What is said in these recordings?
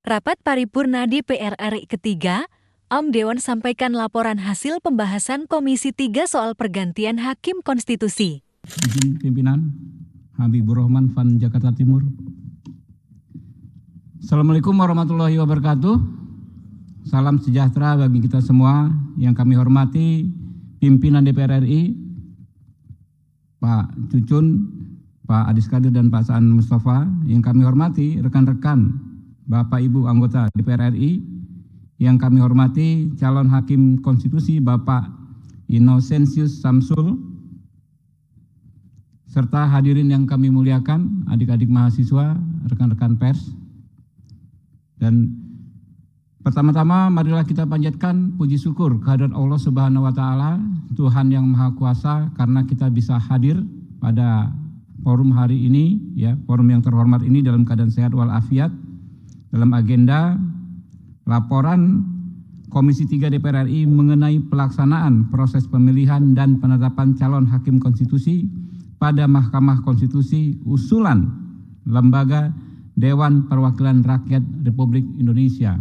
Rapat paripurna DPR RI ketiga, Om Dewan sampaikan laporan hasil pembahasan Komisi 3 soal pergantian Hakim Konstitusi. Izin pimpinan, Habibur Rahman Van Jakarta Timur. Assalamualaikum warahmatullahi wabarakatuh. Salam sejahtera bagi kita semua yang kami hormati pimpinan DPR RI, Pak Cucun, Pak Adis Kadir dan Pak Saan Mustafa, yang kami hormati rekan-rekan Bapak Ibu anggota DPR RI, yang kami hormati calon Hakim Konstitusi Bapak Innocentius Samsul, serta hadirin yang kami muliakan, adik-adik mahasiswa, rekan-rekan pers. Dan pertama-tama marilah kita panjatkan puji syukur kehadirat Allah Subhanahu wa taala, Tuhan yang Maha Kuasa, karena kita bisa hadir pada forum hari ini, ya, forum yang terhormat ini dalam keadaan sehat walafiat, dalam agenda laporan Komisi 3 DPR RI mengenai pelaksanaan proses pemilihan dan penetapan calon Hakim Konstitusi pada Mahkamah Konstitusi usulan Lembaga Dewan Perwakilan Rakyat Republik Indonesia.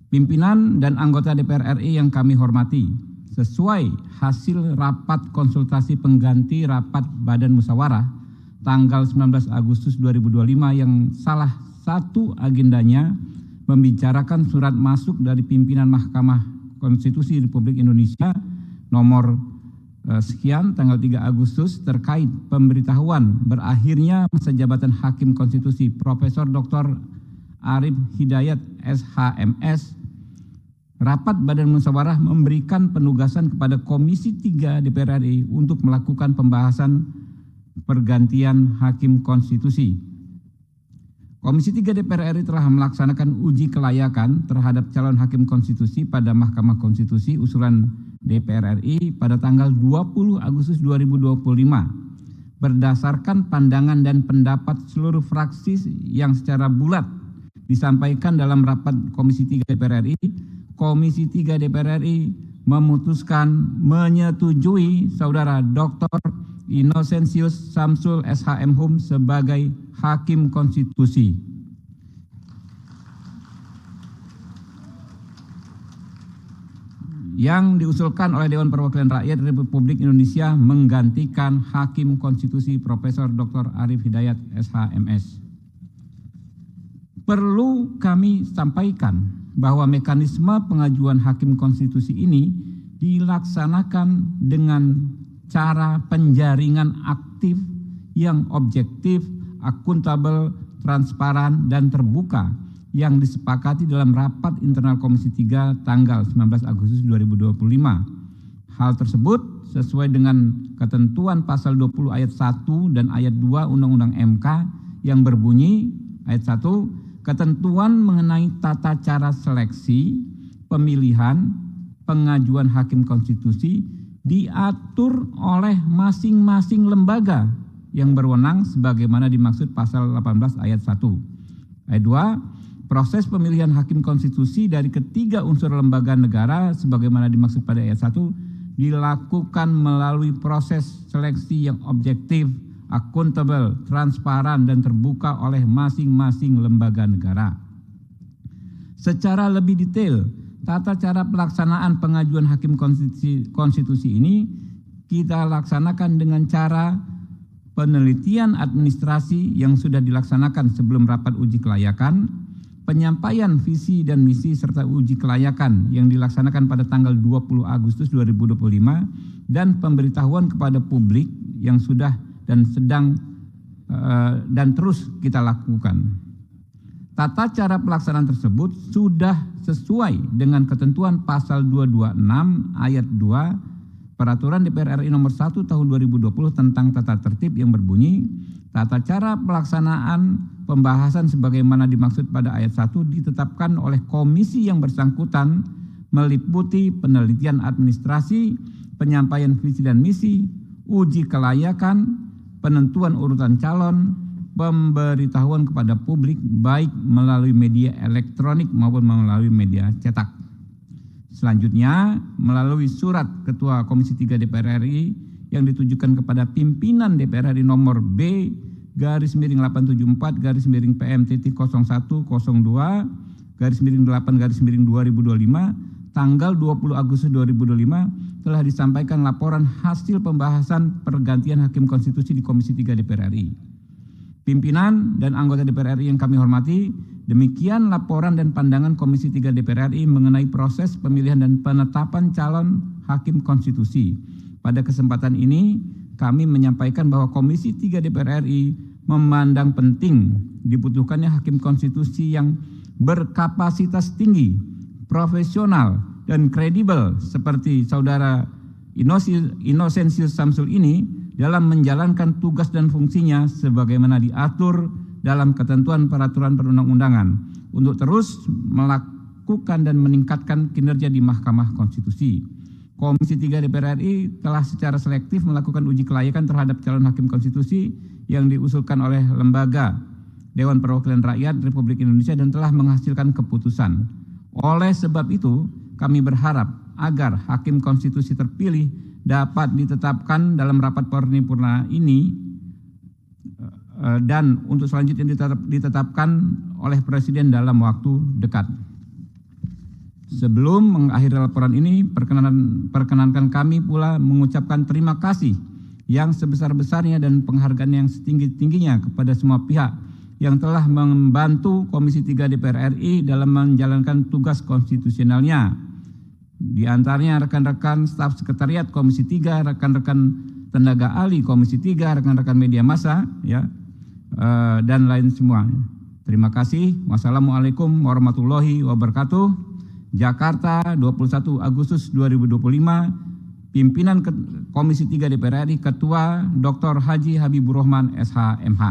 Pimpinan dan anggota DPR RI yang kami hormati, sesuai hasil rapat konsultasi pengganti rapat Badan Musyawarah tanggal 19 Agustus 2025 yang salah satu agendanya membicarakan surat masuk dari pimpinan Mahkamah Konstitusi Republik Indonesia nomor sekian tanggal 3 Agustus terkait pemberitahuan berakhirnya masa jabatan Hakim Konstitusi Profesor Dr. Arif Hidayat SHMS. Rapat Badan Musyawarah memberikan penugasan kepada Komisi 3 DPR RI untuk melakukan pembahasan pergantian Hakim Konstitusi. Komisi 3 DPR RI telah melaksanakan uji kelayakan terhadap calon Hakim Konstitusi pada Mahkamah Konstitusi usulan DPR RI pada tanggal 20 Agustus 2025. Berdasarkan pandangan dan pendapat seluruh fraksi yang secara bulat disampaikan dalam rapat Komisi 3 DPR RI, Komisi 3 DPR RI memutuskan menyetujui Saudara Dr. Innocentius Samsul SHM sebagai Hakim Konstitusi. Yang diusulkan oleh Dewan Perwakilan Rakyat Republik Indonesia menggantikan Hakim Konstitusi Profesor Dr. Arif Hidayat SHMS. Perlu kami sampaikan bahwa mekanisme pengajuan Hakim Konstitusi ini dilaksanakan dengan cara penjaringan aktif yang objektif, akuntabel, transparan, dan terbuka yang disepakati dalam rapat internal Komisi 3 tanggal 19 Agustus 2025. Hal tersebut sesuai dengan ketentuan pasal 20 ayat 1 dan ayat 2 Undang-Undang MK yang berbunyi, ayat 1, ketentuan mengenai tata cara seleksi, pemilihan, pengajuan Hakim Konstitusi diatur oleh masing-masing lembaga yang berwenang sebagaimana dimaksud pasal 18 ayat 1. Ayat 2, proses pemilihan Hakim Konstitusi dari ketiga unsur lembaga negara sebagaimana dimaksud pada ayat 1 dilakukan melalui proses seleksi yang objektif, akuntabel, transparan, dan terbuka oleh masing-masing lembaga negara. Secara lebih detail, tata cara pelaksanaan pengajuan Hakim Konstitusi ini kita laksanakan dengan cara penelitian administrasi yang sudah dilaksanakan sebelum rapat uji kelayakan, penyampaian visi dan misi serta uji kelayakan yang dilaksanakan pada tanggal 20 Agustus 2025, dan pemberitahuan kepada publik yang sudah dan sedang dan terus kita lakukan. Tata cara pelaksanaan tersebut sudah sesuai dengan ketentuan pasal 226 ayat 2 Peraturan DPR RI nomor 1 tahun 2020 tentang tata tertib yang berbunyi, tata cara pelaksanaan pembahasan sebagaimana dimaksud pada ayat 1 ditetapkan oleh komisi yang bersangkutan meliputi penelitian administrasi, penyampaian visi dan misi, uji kelayakan, penentuan urutan calon, pemberitahuan kepada publik baik melalui media elektronik maupun melalui media cetak. Selanjutnya, melalui surat Ketua Komisi 3 DPR RI yang ditujukan kepada pimpinan DPR RI nomor B PM-01-8-2025 tanggal 20 Agustus 2025 telah disampaikan laporan hasil pembahasan pergantian Hakim Konstitusi di Komisi 3 DPR RI. Pimpinan dan anggota DPR RI yang kami hormati, demikian laporan dan pandangan Komisi 3 DPR RI mengenai proses pemilihan dan penetapan calon Hakim Konstitusi. Pada kesempatan ini, kami menyampaikan bahwa Komisi 3 DPR RI memandang penting dibutuhkannya Hakim Konstitusi yang berkapasitas tinggi, profesional, dan kredibel seperti Saudara Inosensius Samsul ini dalam menjalankan tugas dan fungsinya sebagaimana diatur dalam ketentuan peraturan perundang-undangan untuk terus melakukan dan meningkatkan kinerja di Mahkamah Konstitusi. Komisi 3 DPR RI telah secara selektif melakukan uji kelayakan terhadap calon Hakim Konstitusi yang diusulkan oleh Lembaga Dewan Perwakilan Rakyat Republik Indonesia dan telah menghasilkan keputusan. Oleh sebab itu, kami berharap agar Hakim Konstitusi terpilih dapat ditetapkan dalam rapat paripurna ini dan untuk selanjutnya ditetapkan oleh Presiden dalam waktu dekat. Sebelum mengakhiri laporan ini, perkenankan kami pula mengucapkan terima kasih yang sebesar-besarnya dan penghargaan yang setinggi-tingginya kepada semua pihak yang telah membantu Komisi 3 DPR RI dalam menjalankan tugas konstitusionalnya. Di antaranya rekan-rekan staf sekretariat Komisi 3, rekan-rekan tenaga ahli Komisi 3, rekan-rekan media massa, dan lain semua. Terima kasih. Wassalamualaikum warahmatullahi wabarakatuh. Jakarta, 21 Agustus 2025. Pimpinan Komisi 3 DPR RI, Ketua Dr. Haji Habibur Rahman, SH, MH.